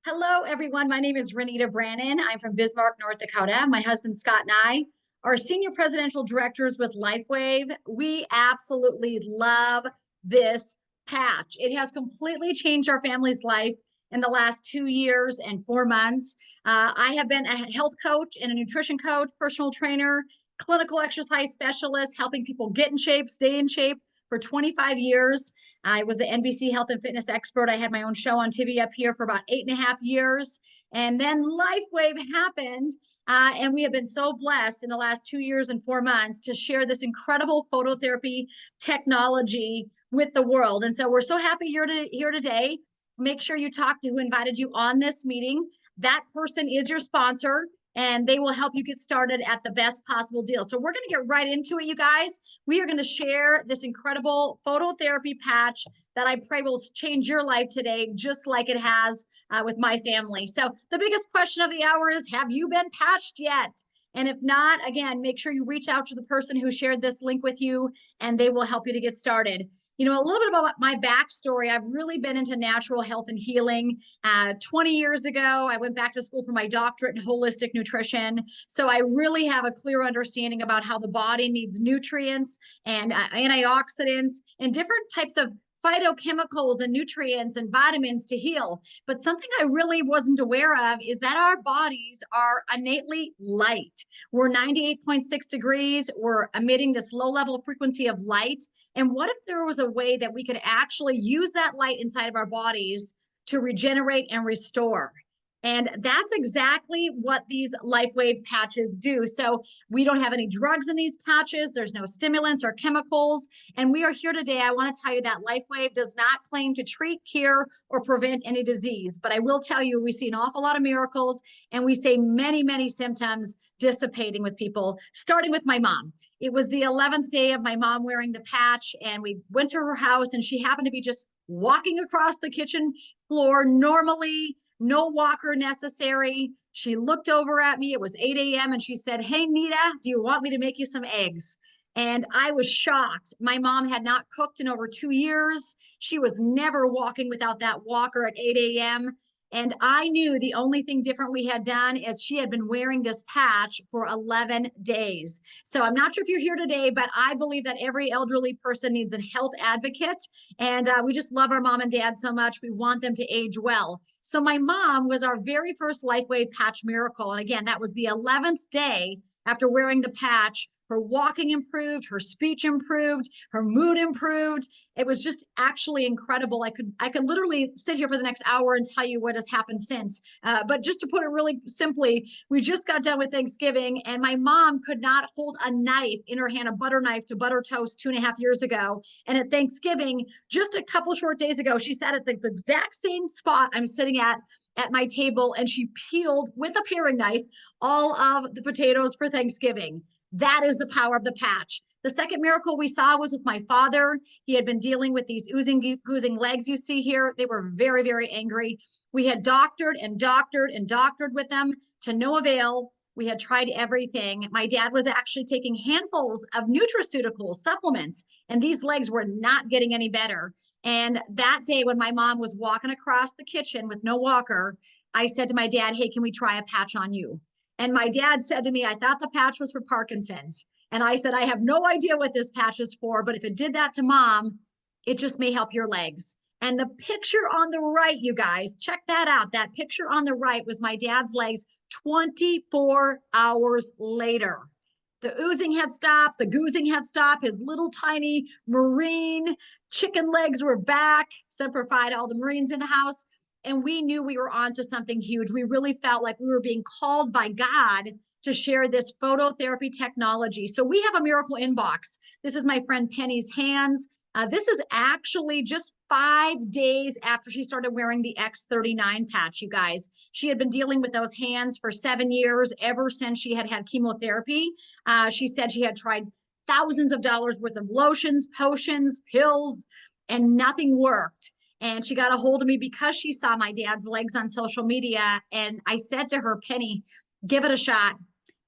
Hello, everyone. My name is Renita Brannan. I'm from Bismarck, North Dakota. My husband, Scott, and I are senior presidential directors with LifeWave. We absolutely love this patch. It has completely changed our family's life in the last 2 years and 4 months. I have been a health coach and a nutrition coach, personal trainer, clinical exercise specialist, helping people get in shape, stay in shape for 25 years. I was the NBC health and fitness expert. I had my own show on TV up here for about 8.5 years. And then LifeWave happened. And we have been so blessed in the last 2 years and 4 months to share this incredible phototherapy technology with the world. And so we're so happy you're here today. Make sure you talk to who invited you on this meeting. That person is your sponsor, and they will help you get started at the best possible deal. So we're going to get right into it, you guys. We are going to share this incredible phototherapy patch that I pray will change your life today, just like it has with my family. So the biggest question of the hour is, have you been patched yet? And if not, again, make sure you reach out to the person who shared this link with you, and they will help you to get started. You know, a little bit about my backstory. I've really been into natural health and healing. 20 years ago, I went back to school for my doctorate in holistic nutrition. So I really have a clear understanding about how the body needs nutrients and antioxidants and different types of phytochemicals and nutrients and vitamins to heal. But something I really wasn't aware of is that our bodies are innately light. We're 98.6 degrees. We're emitting this low level frequency of light. And what if there was a way that we could actually use that light inside of our bodies to regenerate and restore? And that's exactly what these LifeWave patches do. So we don't have any drugs in these patches. There's no stimulants or chemicals. And we are here today. I want to tell you that LifeWave does not claim to treat, cure, or prevent any disease. But I will tell you, we see an awful lot of miracles, and we see many, many symptoms dissipating with people, starting with my mom. It was the 11th day of my mom wearing the patch, and we went to her house, and she happened to be just walking across the kitchen floor normally. No walker necessary. She looked over at me. It was 8 a.m. and she said, "Hey, Nita, do you want me to make you some eggs?" And I was shocked. My mom had not cooked in over 2 years. She was never walking without that walker at 8 a.m. And I knew the only thing different we had done is she had been wearing this patch for 11 days. So I'm not sure if you're here today, but I believe that every elderly person needs a health advocate. And we just love our mom and dad so much. We want them to age well. So my mom was our very first LifeWave patch miracle. And again, that was the 11th day after wearing the patch. Her walking improved, her speech improved, her mood improved. It was just actually incredible. I could literally sit here for the next hour and tell you what has happened since. But just to put it really simply, we just got done with Thanksgiving, and my mom could not hold a knife in her hand, a butter knife to butter toast 2.5 years ago. And at Thanksgiving, just a couple short days ago, she sat at the exact same spot I'm sitting at my table, and she peeled with a paring knife all of the potatoes for Thanksgiving. That is the power of the patch. The second miracle we saw was with my father. He had been dealing with these oozing legs you see here. They were very, very angry. We had doctored and doctored and doctored with them to no avail. We had tried everything. My dad was actually taking handfuls of nutraceuticals, supplements, and these legs were not getting any better. And that day when my mom was walking across the kitchen with no walker, I said to my dad, "Hey, can we try a patch on you?" And my dad said to me, "I thought the patch was for Parkinson's." And I said, "I have no idea what this patch is for, but if it did that to mom, it just may help your legs." And the picture on the right, you guys, check that out. That picture on the right was my dad's legs 24 hours later. The oozing had stopped, the goozing had stopped, his little tiny marine chicken legs were back. Semper Fi to all the Marines in the house. And we knew we were onto something huge. We really felt like we were being called by God to share this phototherapy technology. So we have a miracle inbox. This is my friend Penny's hands. This is actually just 5 days after she started wearing the X39 patch, you guys. She had been dealing with those hands for 7 years, ever since she had had chemotherapy. She said she had tried thousands of dollars worth of lotions, potions, pills, and nothing worked. And she got a hold of me because she saw my dad's legs on social media. And I said to her, "Penny, give it a shot.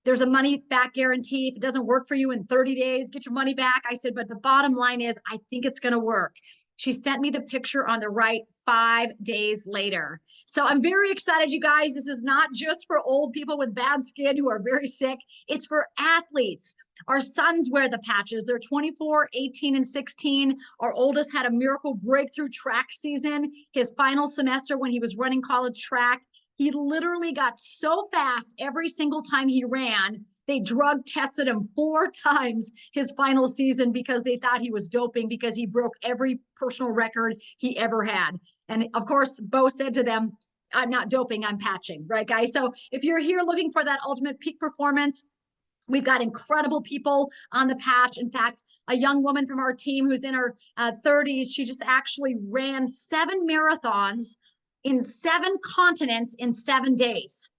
There's a money back guarantee. If it doesn't work for you in 30 days, get your money back." I said, "But the bottom line is, I think it's going to work." She sent me the picture on the right 5 days later. So I'm very excited, you guys. This is not just for old people with bad skin who are very sick. It's for athletes. Our sons wear the patches. They're 24, 18, and 16. Our oldest had a miracle breakthrough track season, his final semester when he was running college track. He literally got so fast every single time he ran. They drug tested him 4 times his final season because they thought he was doping, because he broke every personal record he ever had. And of course, Bo said to them, I'm not doping, I'm patching, right, guys? So if you're here looking for that ultimate peak performance, we've got incredible people on the patch. In fact, a young woman from our team who's in her 30s, she just actually ran 7 marathons in 7 continents in 7 days.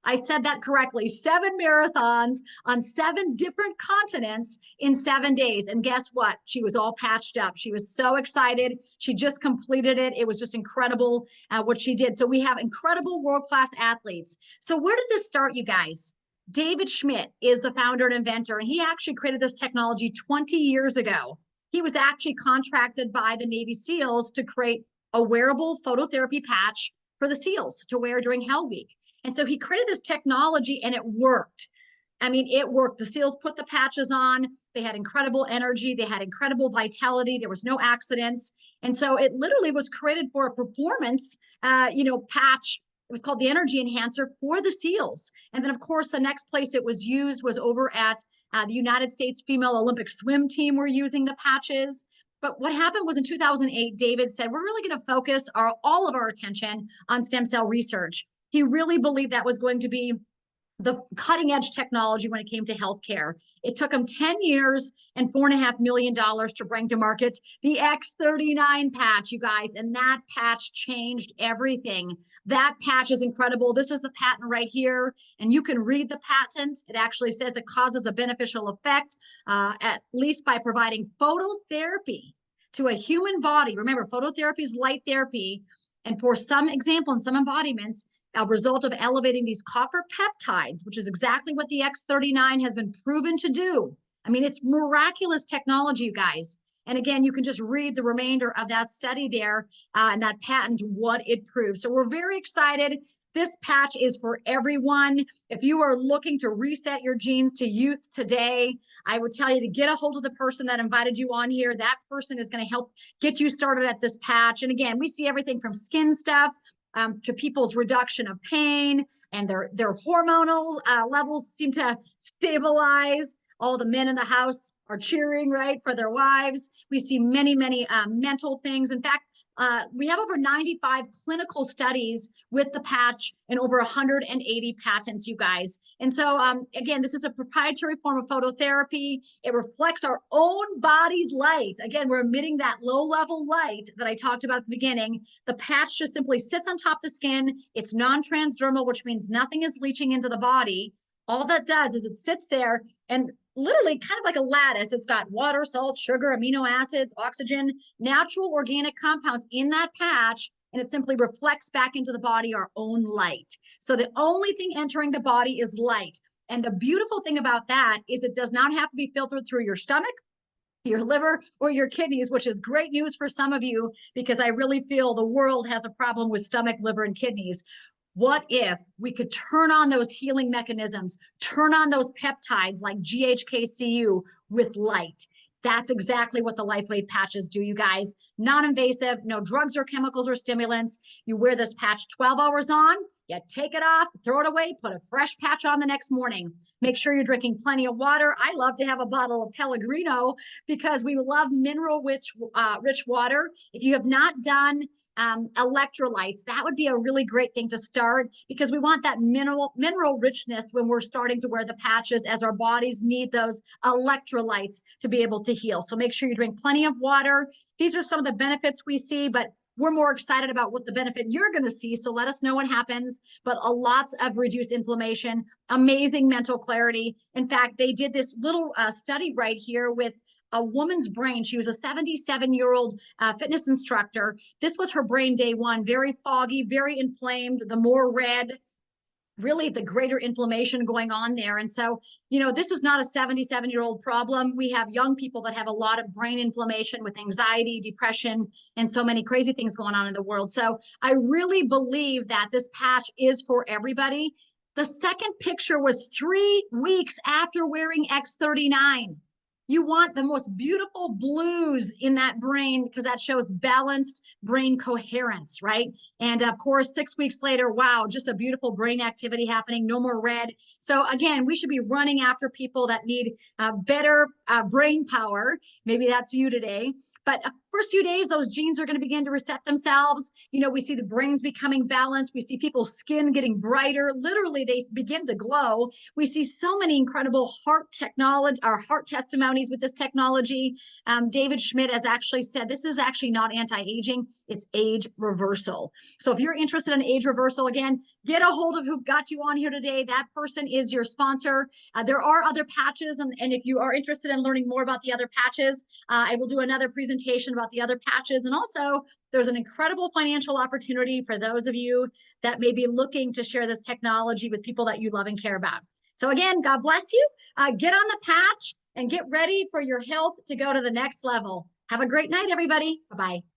I said that correctly. 7 marathons on 7 different continents in 7 days. And guess what? She was all patched up. She was so excited. She just completed it. It was just incredible what she did. So we have incredible world-class athletes. So where did this start, you guys? David Schmidt is the founder and inventor, and he actually created this technology 20 years ago. He was actually contracted by the Navy SEALs to create a wearable phototherapy patch for the SEALs to wear during Hell Week. And so he created this technology and it worked. I mean, it worked. The SEALs put the patches on. They had incredible energy. They had incredible vitality. There was no accidents. And so it literally was created for a performance, patch. It was called the Energy Enhancer for the SEALs. And then, of course, the next place it was used was over at the United States Female Olympic Swim Team were using the patches. But what happened was in 2008, David said, we're really going to focus all of our attention on stem cell research. He really believed that was going to be the cutting edge technology when it came to healthcare. It took him 10 years and $4.5 million to bring to market the X39 patch, you guys. And that patch changed everything. That patch is incredible. This is the patent right here. And you can read the patent. It actually says it causes a beneficial effect, at least by providing phototherapy to a human body. Remember, phototherapy is light therapy. And for some example, in some embodiments, a result of elevating these copper peptides, which is exactly what the X39 has been proven to do. I mean, it's miraculous technology, you guys. And again, you can just read the remainder of that study there and that patent, what it proves. So we're very excited. This patch is for everyone. If you are looking to reset your genes to youth today, I would tell you to get a hold of the person that invited you on here. That person is going to help get you started at this patch. And again, we see everything from skin stuff to people's reduction of pain, and their hormonal levels seem to stabilize. All the men in the house are cheering, right, for their wives. We see many, many mental things. In fact, we have over 95 clinical studies with the patch and over 180 patents, you guys. And so, again, this is a proprietary form of phototherapy. It reflects our own bodied light. Again, we're emitting that low-level light that I talked about at the beginning. The patch just simply sits on top of the skin. It's non-transdermal, which means nothing is leaching into the body. All that does is it sits there and literally kind of like a lattice. It's got water, salt, sugar, amino acids, oxygen, natural organic compounds in that patch, and it simply reflects back into the body our own light. So the only thing entering the body is light. And the beautiful thing about that is it does not have to be filtered through your stomach, your liver, or your kidneys, which is great news for some of you, because I really feel the world has a problem with stomach, liver, and kidneys. What if we could turn on those healing mechanisms, turn on those peptides like GHKCU with light? That's exactly what the LifeWave patches do, you guys. Non-invasive, no drugs or chemicals or stimulants. You wear this patch 12 hours on, you take it off, throw it away, put a fresh patch on the next morning. Make sure you're drinking plenty of water. I love to have a bottle of Pellegrino because we love mineral-rich water. If you have not done electrolytes, that would be a really great thing to start, because we want that mineral richness when we're starting to wear the patches, as our bodies need those electrolytes to be able to heal. So make sure you drink plenty of water. These are some of the benefits we see, but we're more excited about what the benefit you're going to see. So let us know what happens. But lots of reduced inflammation, amazing mental clarity. In fact, they did this little study right here with a woman's brain. She was a 77-year-old fitness instructor. This was her brain day one, very foggy, very inflamed, the more red, really the greater inflammation going on there. And so, this is not a 77-year-old problem. We have young people that have a lot of brain inflammation with anxiety, depression, and so many crazy things going on in the world. So I really believe that this patch is for everybody. The second picture was 3 weeks after wearing X39. You want the most beautiful blues in that brain because that shows balanced brain coherence, right? And of course, 6 weeks later, wow, just a beautiful brain activity happening, no more red. So again, we should be running after people that need better brain power. Maybe that's you today. But first few days, those genes are going to begin to reset themselves. We see the brains becoming balanced. We see people's skin getting brighter. Literally, they begin to glow. We see so many incredible heart technology, or heart testimonies with this technology. David Schmidt has actually said this is actually not anti-aging, it's age reversal. So if you're interested in age reversal, again, get a hold of who got you on here today. That person is your sponsor. There are other patches, and if you are interested in learning more about the other patches, I will do another presentation about the other patches. And also, there's an incredible financial opportunity for those of you that may be looking to share this technology with people that you love and care about. So again, God bless you. Get on the patch and get ready for your health to go to the next level. Have a great night, everybody. Bye-bye.